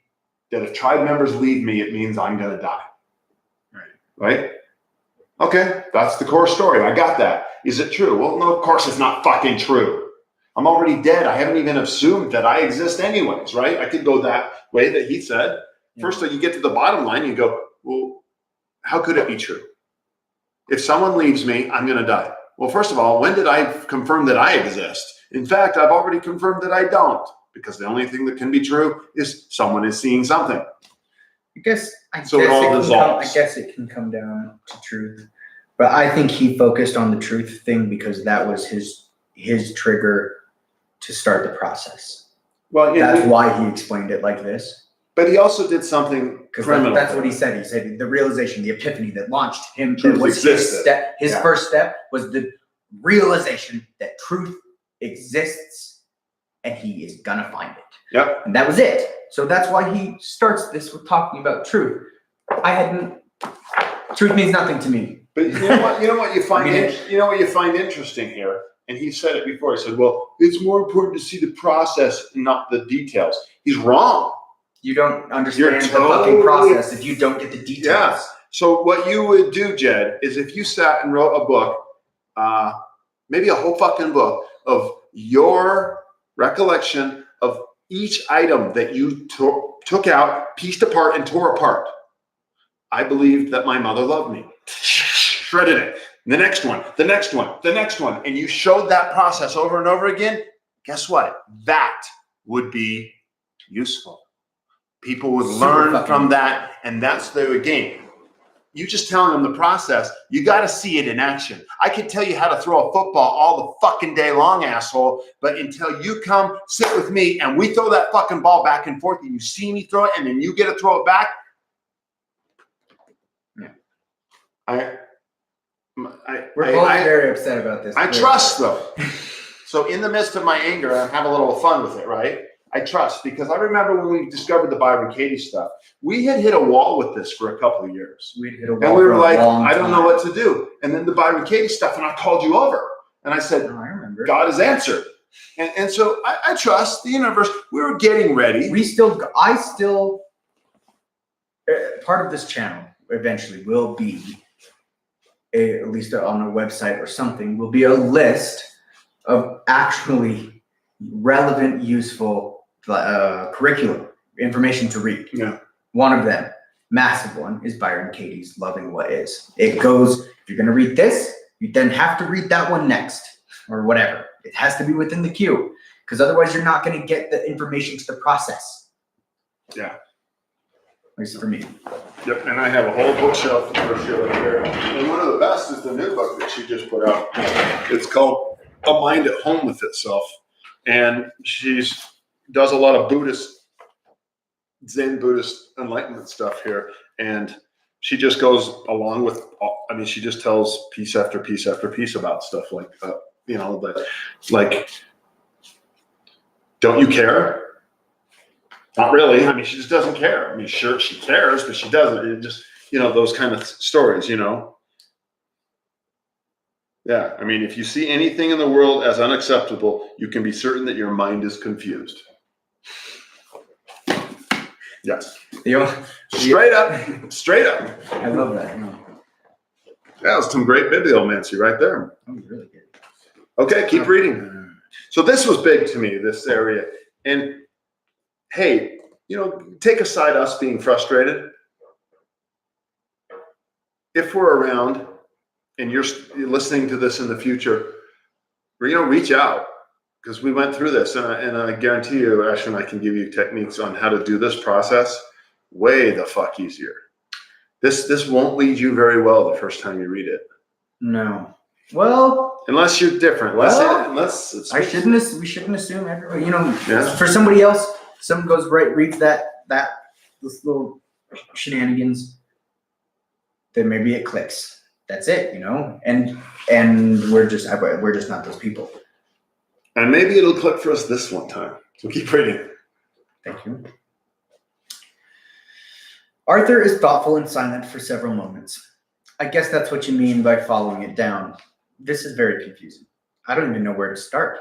that if tribe members leave me, it means I'm going to die. Right? Okay, that's the core story. I got that. Is it true? Well, no, of course it's not fucking true. I'm already dead. I haven't even assumed that I exist anyways, right? I could go that way that he said. First, you get to the bottom line, you go, well, how could it be true? If someone leaves me, I'm going to die. Well, first of all, when did I confirm that I exist? In fact, I've already confirmed that I don't, because the only thing that can be true is someone is seeing something. I guess it can come down to truth. But I think he focused on the truth thing because that was his trigger to start the process. Well, that's why he explained it like this. But he also did something criminal. That's what he said. He said the realization, the epiphany that launched him. Truth was existed. His first step was the realization that truth exists, and he is gonna find it. Yep. And that was it. So that's why he starts this with talking about truth. Truth means nothing to me. But you know what you find what you find interesting here, and he said it before. He said, "Well, it's more important to see the process, not the details." He's wrong. You don't understand the fucking process if you don't get the details. Yeah. So what you would do, Jed, is if you sat and wrote a book, maybe a whole fucking book of your recollection of each item that you took out, pieced apart, and tore apart. I believed that my mother loved me. Shredded it. The next one, the next one, the next one. And you showed that process over and over again. Guess what? That would be useful. People would learn from that, and that's the game. You just telling them the process, you got to see it in action. I could tell you how to throw a football all the fucking day long, asshole, but until you come sit with me and we throw that fucking ball back and forth and you see me throw it and then you get to throw it back. Yeah. We're both very upset about this. I trust them. So in the midst of my anger, I have a little fun with it, right? I trust, because I remember when we discovered the Byron Katie stuff, we had hit a wall with this for a couple of years. We'd hit a wall And we for were a like, long I don't know time. what to do. And then the Byron Katie stuff, and I called you over. And I said, Oh, I remember. God has answered. And so I trust the universe. We were getting ready. Part of this channel eventually will be, at least on a website or something, will be a list of actually relevant, useful curriculum, information to read. Yeah. One of them, massive one, is Byron Katie's Loving What Is. It goes, if you're going to read this, you then have to read that one next, or whatever. It has to be within the queue, because otherwise you're not going to get the information to the process. Yeah. At least for me. Yep, and I have a whole bookshelf for sure right here. And one of the best is the new book that she just put out. It's called A Mind at Home with Itself. And she's does a lot of Zen Buddhist enlightenment stuff here. And she just goes along with, I mean, she just tells piece after piece after piece about stuff like, like, don't you care? Not really. I mean, she just doesn't care. I mean, sure, she cares, but she doesn't. It just, those kind of stories, Yeah, I mean, if you see anything in the world as unacceptable, you can be certain that your mind is confused. Yes. Straight up. Straight up. I love that. Yeah. That was some great bibliomancy right there. That was really good. Okay, keep reading. So this was big to me, this area. And hey, take aside us being frustrated. If we're around and you're listening to this in the future, reach out, because we went through this, and I guarantee you, Ash and I can give you techniques on how to do this process way the fuck easier. This won't lead you very well the first time you read it. No. Well, unless you're different. Unless it's we shouldn't assume everybody. For somebody else, someone goes reads this little shenanigans, then maybe it clicks. That's it, and we're just not those people. And maybe it'll click for us this one time. So keep reading. Thank you. Arthur is thoughtful and silent for several moments. I guess that's what you mean by following it down. This is very confusing. I don't even know where to start.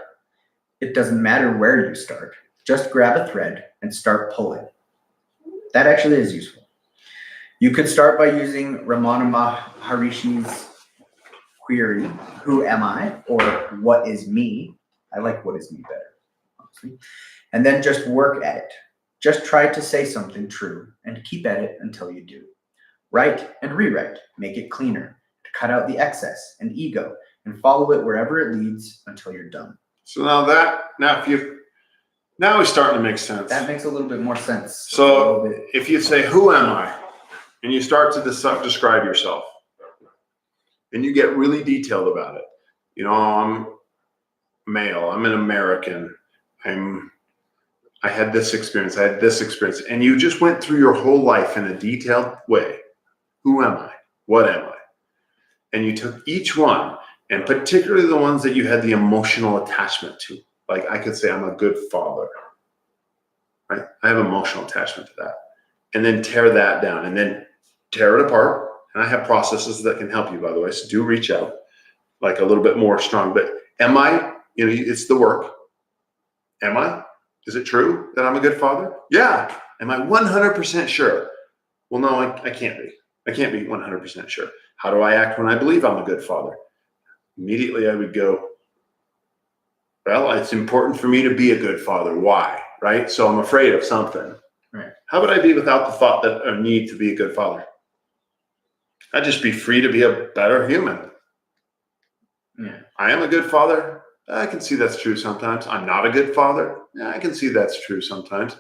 It doesn't matter where you start. Just grab a thread and start pulling. That actually is useful. You could start by using Ramana Maharishi's query, who am I? Or what is me? I like what is me better, honestly. And then just work at it. Just try to say something true and keep at it until you do. Write and rewrite. Make it cleaner. Cut out the excess and ego and follow it wherever it leads until you're done. So now it's starting to make sense. That makes a little bit more sense. So if you say, who am I? And you start to describe yourself, and you get really detailed about it. I'm male. I'm an American. I had this experience. I had this experience. And you just went through your whole life in a detailed way. Who am I? What am I? And you took each one, and particularly the ones that you had the emotional attachment to. Like I could say, I'm a good father. Right? I have emotional attachment to that. And then tear that down, and then tear it apart. And I have processes that can help you, by the way. So do reach out, like a little bit more strong. But am I, it's the work. Am I? Is it true that I'm a good father? Yeah. Am I 100% sure? Well, no, I can't be. I can't be 100% sure. How do I act when I believe I'm a good father? Immediately I would go, well, it's important for me to be a good father. Why? Right? So I'm afraid of something. Right. How would I be without the thought that I need to be a good father? I'd just be free to be a better human. Yeah. I am a good father. I can see that's true sometimes. I'm not a good father. Yeah, I can see that's true sometimes.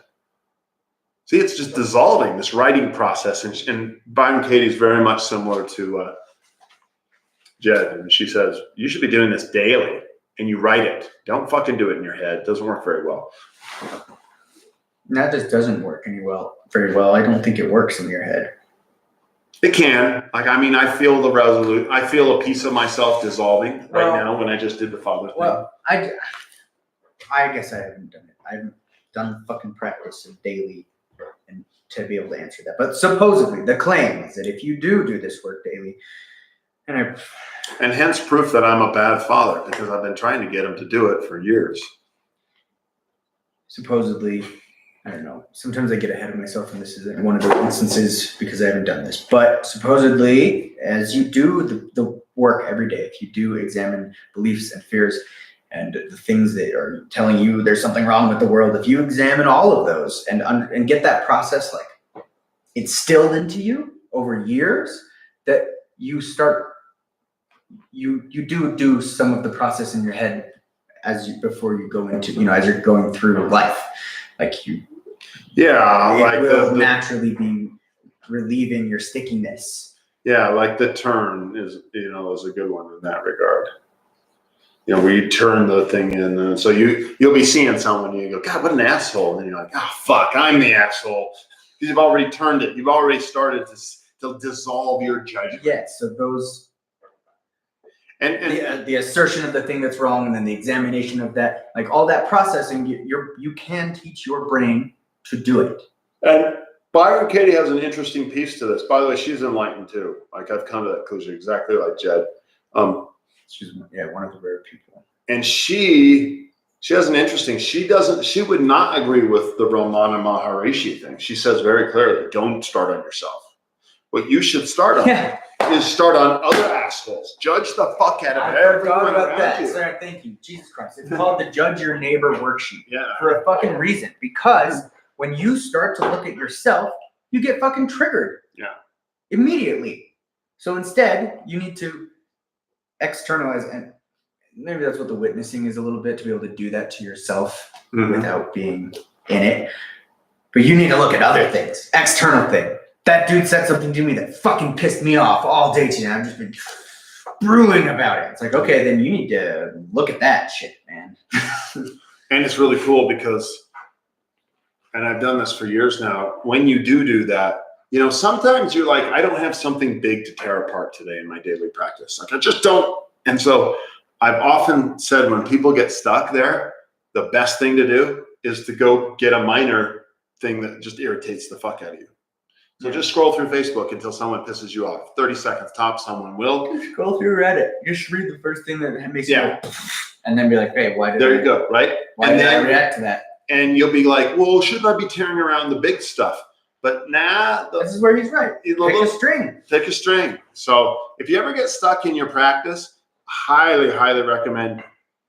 See, it's just dissolving this writing process. And Byron Katie is very much similar to Jed. And she says, you should be doing this daily. And you write it. Don't fucking do it in your head. It doesn't work very well. That just doesn't work very well. I don't think it works in your head. It can. I feel I feel a piece of myself dissolving right now when I just did the father thing. Well, I guess I haven't done it. done the fucking practice of daily and to be able to answer that. But supposedly, the claim is that if you do this work daily, and hence proof that I'm a bad father, because I've been trying to get him to do it for years. Supposedly, I don't know. Sometimes I get ahead of myself, and this isn't one of the instances because I haven't done this. But supposedly, as you do the work every day, if you do examine beliefs and fears and the things that are telling you there's something wrong with the world, if you examine all of those and get that process like instilled into you over years, that you start you do some of the process in your head before you go into, as you're going through life, like you. Yeah, it like will naturally be relieving your stickiness. Yeah, like the turn is a good one in that regard. Where you turn the thing in, and so you'll be seeing someone, and you go, God, what an asshole, and then you're like, oh fuck, I'm the asshole, because you've already turned it. You've already started to dissolve your judgment. Yeah, so those and the assertion of the thing that's wrong, and then the examination of that, like all that processing, you can teach your brain to do it. And Byron Katie has an interesting piece to this. By the way, she's enlightened too. Like I've come to that conclusion exactly like Jed. She's one of the rare people. And she has an interesting. She would not agree with the Ramana Maharishi thing. She says very clearly, don't start on yourself. What you should start on is start on other assholes. Judge the fuck out of everyone around that. you. Sorry, thank you, Jesus Christ. It's called the Judge Your Neighbor worksheet. Yeah. For a fucking reason. Because when you start to look at yourself, you get fucking triggered. Yeah. Immediately. So instead, you need to externalize, and maybe that's what the witnessing is a little bit, to be able to do that to yourself without being in it. But you need to look at other things, external thing. That dude said something to me that fucking pissed me off all day today. I've just been brewing about it. It's like, okay, then you need to look at that shit, man. And it's really cool because, and I've done this for years now, when you do that, sometimes you're like, I don't have something big to tear apart today in my daily practice. Like I just don't. And so I've often said when people get stuck there, the best thing to do is to go get a minor thing that just irritates the fuck out of you. So just scroll through Facebook until someone pisses you off. 30 seconds top, someone will. Scroll through Reddit. Just read the first thing that makes you go, and then be like, hey, why did you go, right? Why did I react to that? And you'll be like, well, shouldn't I be tearing around the big stuff? But this is where he's right. Pick a string. So if you ever get stuck in your practice, highly, highly recommend.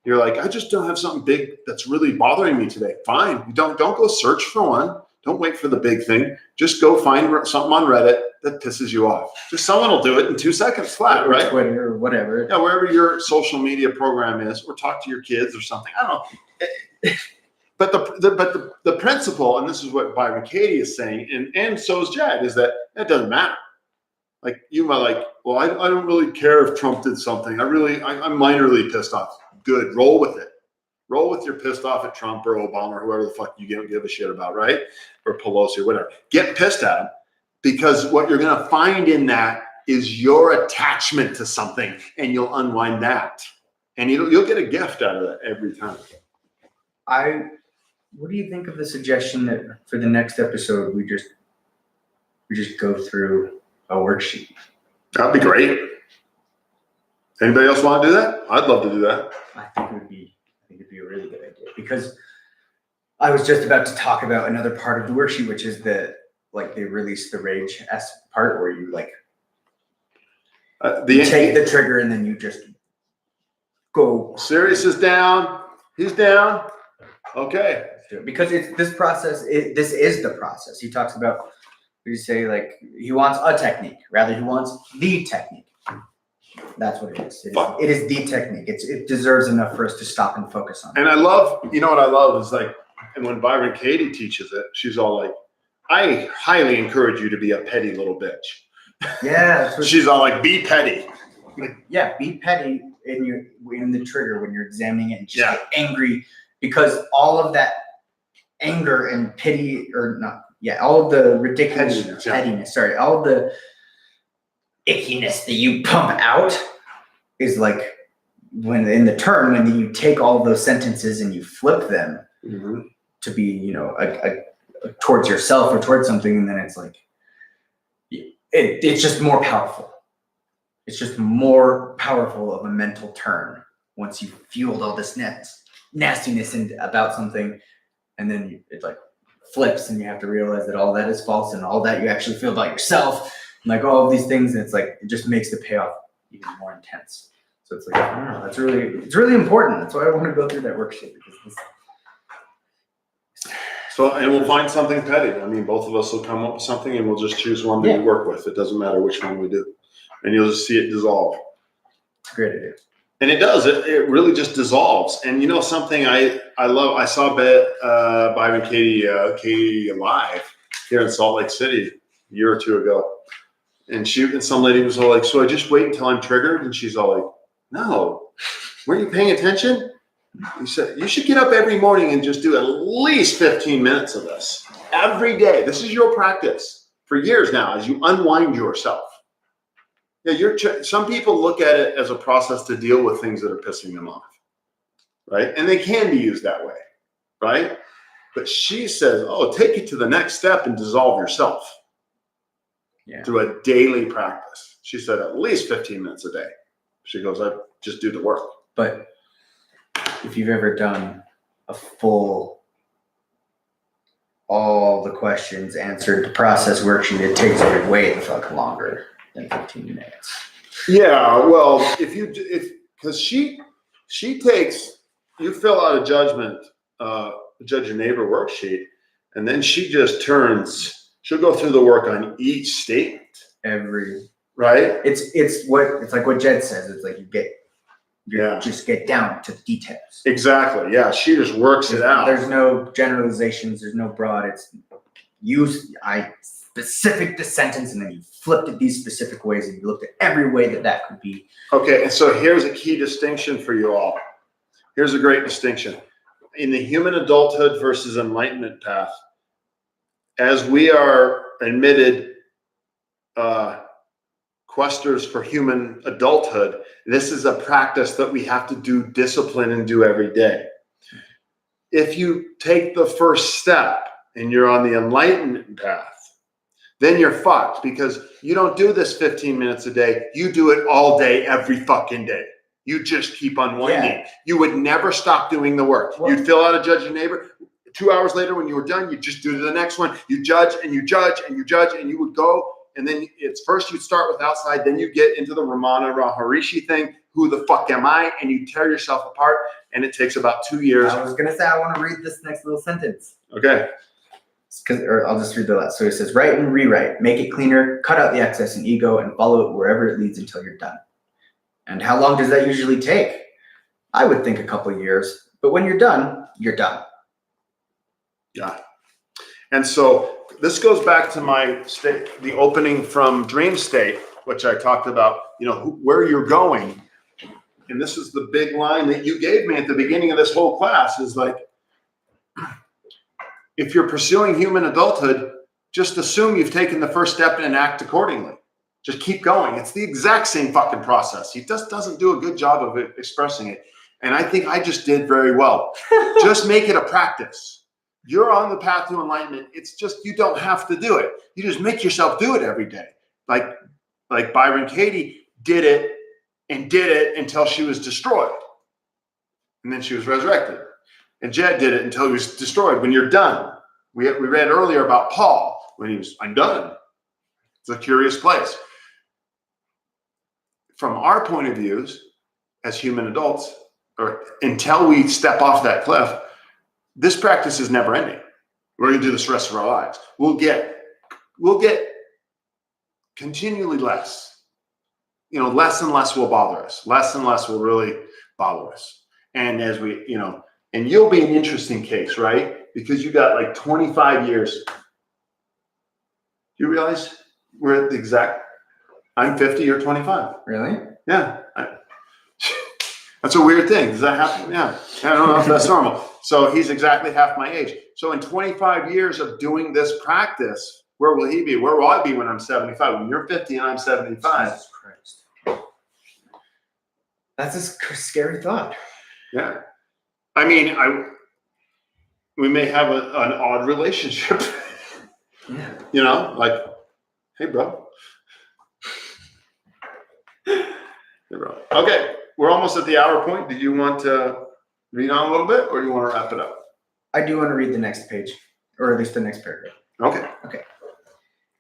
You're like, I just don't have something big that's really bothering me today. Fine. You don't go search for one. Don't wait for the big thing. Just go find something on Reddit that pisses you off. Just someone will do it in 2 seconds flat, or right? Twitter or whatever. Yeah, wherever your social media program is, or talk to your kids or something. I don't know. But the principle, and this is what Byron Katie is saying, and so is Jed, is that it doesn't matter. Like you might like, well, I don't really care if Trump did something. I'm minorly pissed off. Good, roll with it. Roll with your pissed off at Trump or Obama or whoever the fuck you don't give a shit about, right? Or Pelosi or whatever. Get pissed at him, because what you're going to find in that is your attachment to something, and you'll unwind that, and you'll get a gift out of that every time. What do you think of the suggestion that for the next episode we just go through a worksheet? That'd be great. Anybody else want to do that? I'd love to do that. I think it'd be a really good idea, because I was just about to talk about another part of the worksheet, which is they release the rage part where you you take the trigger and then you just go. Sirius is down. He's down. Okay. Because it's this process. This is the process. He talks about. We say he wants a technique, rather he wants the technique. That's what it is. It is the technique. It deserves enough for us to stop and focus on it. And I love, what I love is and when Byron Katie teaches it, she's all like, I highly encourage you to be a petty little bitch. Yeah. She's all like, be petty. Yeah, be petty in the trigger when you're examining it, and just get angry, because all of that anger and pity, all of the ridiculous pettiness, all of the ickiness that you pump out is when in the turn, when you take all of those sentences and you flip them, to be, you know, towards yourself or towards something, and then it's like it's just more powerful. It's just more powerful of a mental turn once you've fueled all this nastiness about something, and then it like flips, and you have to realize that all that is false, and all that you actually feel about yourself, and like all of these things, and it's like it just makes the payoff even more intense. So it's like, I don't know, it's really important. That's why I want to go through that worksheet, because So, and we'll find something petty. I mean, both of us will come up with something, and we'll just choose one that we work with. It doesn't matter which one we do, and you'll just see it dissolve. it's a great idea. And it does. It really just dissolves. And you know something I love. I saw Byron Katie live here in Salt Lake City a year or two ago, and some lady was all like, "So I just wait until I'm triggered?" And she's all like, "No, weren't you paying attention?" He said, "You should get up every morning and just do at least 15 minutes of this every day. This is your practice for years now as you unwind yourself." Yeah, some people look at it as a process to deal with things that are pissing them off, right? And they can be used that way, right? But she says, "Oh, take it to the next step and dissolve yourself through a daily practice." She said, "At least 15 minutes a day." She goes, "I just do the work." But if you've ever done a full, all the questions answered, the process worksheet, it takes you way the fuck longer than 15 minutes. Yeah, well, because she takes, you fill out a judge your neighbor worksheet, and then she just she'll go through the work on each statement. Right? It's like what Jed says. It's like you just get down to the details. Exactly. Yeah. She just works it out. There's no generalizations. There's no broad. It's specific the sentence, and then you flipped it these specific ways, and you looked at every way that could be. Okay. And so here's a key distinction for you all. Here's a great distinction. In the human adulthood versus enlightenment path, as we are admitted questers for human adulthood, this is a practice that we have to do discipline and do every day. If you take the first step and you're on the enlightenment path, then you're fucked, because you don't do this 15 minutes a day. You do it all day, every fucking day. You just keep unwinding. Yeah. You would never stop doing the work. Well, you'd fill out a judge your neighbor. 2 hours later, when you were done, you just do the next one. You judge and you judge and you judge, and you would go. And then it's first you'd start with outside, then you get into the Ramana Maharishi thing. Who the fuck am I? And you tear yourself apart. And it takes about 2 years. I was going to say, I want to read this next little sentence. Okay. Or I'll just read the last. So it says, write and rewrite, make it cleaner, cut out the excess and ego, and follow it wherever it leads until you're done. And how long does that usually take? I would think a couple of years. But when you're done, you're done. Yeah. And so this goes back to my state, the opening from Dream State, which I talked about, where you're going. And this is the big line that you gave me at the beginning of this whole class, is like, if you're pursuing human adulthood, just assume you've taken the first step and act accordingly. Just keep going. It's the exact same fucking process. He just doesn't do a good job of expressing it. And I think I just did very well. Just make it a practice. You're on the path to enlightenment. It's just, you don't have to do it. You just make yourself do it every day. Like Byron Katie did it until she was destroyed. And then she was resurrected. And Jed did it until he was destroyed. When you're done, we read earlier about Paul when he was, I'm done. It's a curious place. From our point of views, as human adults, or until we step off that cliff, this practice is never ending. We're going to do this the rest of our lives. We'll get continually less. Less and less will bother us. Less and less will really bother us. And as we, and you'll be an interesting case, right? Because you got like 25 years. Do you realize we're at the exact, I'm 50, you're 25. Really? Yeah. That's a weird thing. Does that happen? Yeah. I don't know if that's normal. So he's exactly half my age. So in 25 years of doing this practice, where will he be? Where will I be when I'm 75? When you're 50 and I'm 75. Jesus Christ. That's a scary thought. Yeah. I mean, we may have an odd relationship. Yeah. You know, like, hey, bro. Hey, bro. Okay, we're almost at the hour point. Do you want to read on a little bit, or do you want to wrap it up? I do want to read the next page, or at least the next paragraph. Okay. Okay.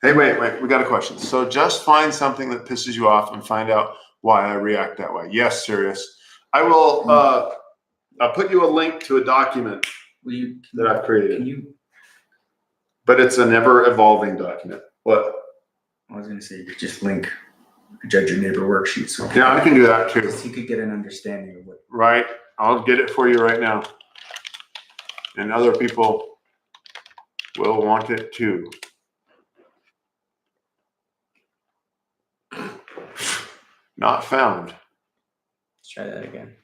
Hey, wait. We got a question. So just find something that pisses you off and find out why I react that way. Yes, serious. I will I'll put you a link to a document that I've created. Can you? But it's a never-evolving document. What? I was going to say, you could just link a Judge Your Neighbor worksheet. So Yeah, I can do that too. he could get an understanding of what. Right. I'll get it for you right now. And other people will want it too. Not found. Let's try that again.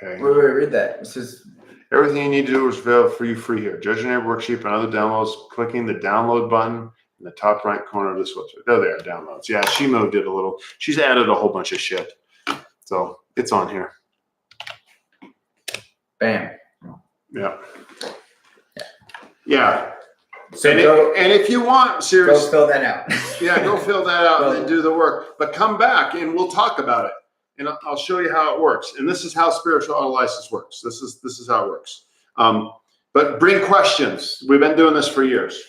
Okay. Wait, read that. This is. Everything you need to do is available for you free here. Judge Your Neighbor worksheet and other downloads, clicking the download button in the top right corner of this website. There they are, downloads. Yeah, she moved it a little. She's added a whole bunch of shit. So it's on here. Bam. Yeah. Yeah. So And if you want, go seriously, fill that out. yeah, go fill that out and then do the work. But come back and we'll talk about it. And I'll show you how it works. And this is how spiritual autolysis works. This is how it works. But bring questions. We've been doing this for years.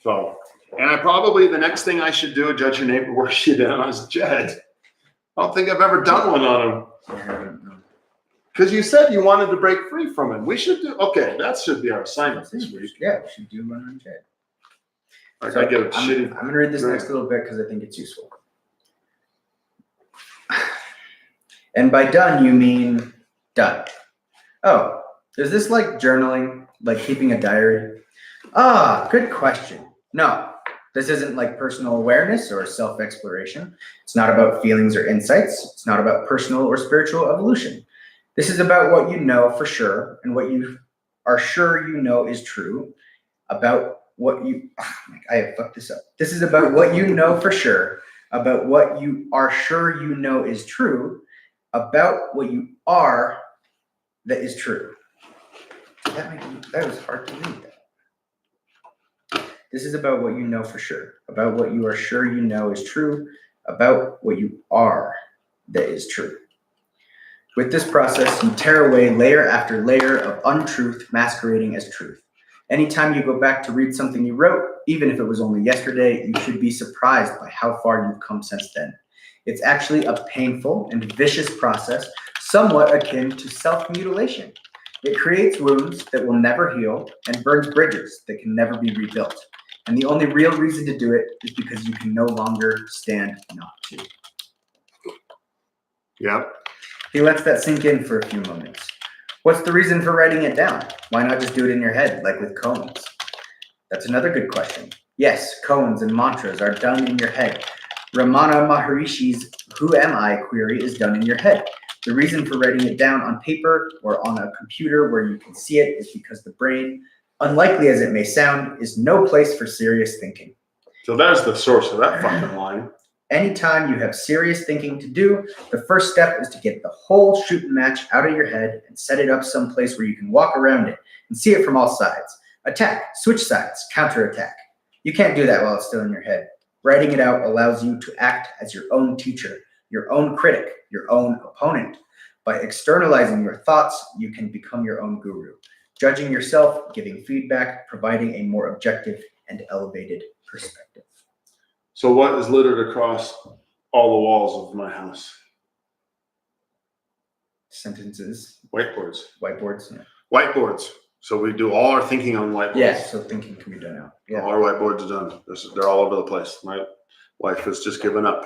So, and I probably, the next thing I should do, a Judge Your Neighbor worksheet on is Jed. I don't think I've ever done one on him. Because you said you wanted to break free from him. We should do, okay, that should be our assignment this week. Yeah, we should do one on Jed. Like, I get a I'm shitty. going to read this next little bit because I think it's useful. And by done, you mean done. Oh, is this like journaling, like keeping a diary? Ah, good question. No, this isn't like personal awareness or self-exploration. It's not about feelings or insights. It's not about personal or spiritual evolution. This is about what you know for sure and what you are sure you know is true about what you, I have fucked this up. This is about what you know for sure, about what you are sure you know is true, about what you are that is true. That was hard to read. This is about what you know for sure, about what you are sure you know is true, about what you are that is true. With this process, you tear away layer after layer of untruth masquerading as truth. Anytime you go back to read something you wrote, even if it was only yesterday, you should be surprised by how far you've come since then. It's actually a painful and vicious process, somewhat akin to self-mutilation. It creates wounds that will never heal and burns bridges that can never be rebuilt. And the only real reason to do it is because you can no longer stand not to. Yeah. He lets that sink in for a few moments. What's the reason for writing it down? Why not just do it in your head, like with koans? That's another good question. Yes, koans and mantras are done in your head. Ramana Maharishi's "Who am I?" query is done in your head. The reason for writing it down on paper or on a computer where you can see it is because the brain, unlikely as it may sound, is no place for serious thinking. So there's the source of that fucking line. Anytime you have serious thinking to do, the first step is to get the whole shooting match out of your head and set it up someplace where you can walk around it and see it from all sides. Attack, switch sides, counterattack. You can't do that while it's still in your head. Writing it out allows you to act as your own teacher, your own critic, your own opponent. By externalizing your thoughts, you can become your own guru, judging yourself, giving feedback, providing a more objective and elevated perspective. So what is littered across all the walls of my house? Sentences, Whiteboards. whiteboards. Yeah. Whiteboards. So we do all our thinking on whiteboards. Yeah, so thinking can be done now. Yeah. All our whiteboards are done. They're all over the place. My wife has just given up.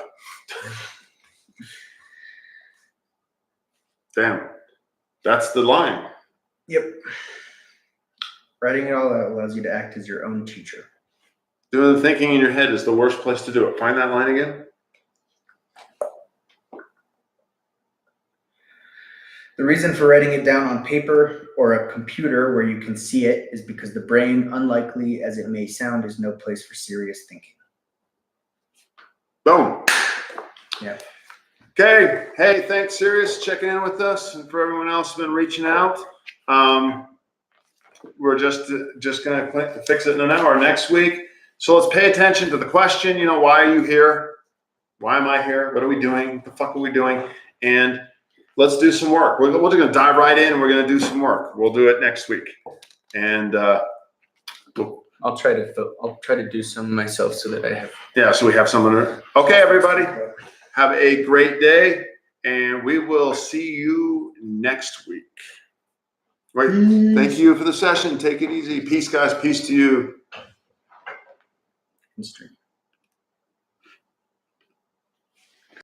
Damn. That's the line. Yep. Writing it all out allows you to act as your own teacher. Doing the thinking in your head is the worst place to do it. Find that line again. The reason for writing it down on paper or a computer where you can see it is because the brain, unlikely as it may sound, is no place for serious thinking. Boom. Yeah. Okay. Hey, thanks, Sirius, checking in with us, and for everyone else who's been reaching out. We're just gonna fix it in an hour next week. So let's pay attention to the question. Why are you here? Why am I here? What are we doing? What the fuck are we doing? And let's do some work. We're just gonna dive right in, and we're gonna do some work. We'll do it next week. And I'll try to do some myself so that I have. yeah, so we have someone. Okay, everybody, have a great day, and we will see you next week. Right. Thank you for the session. Take it easy. Peace, guys. Peace to you.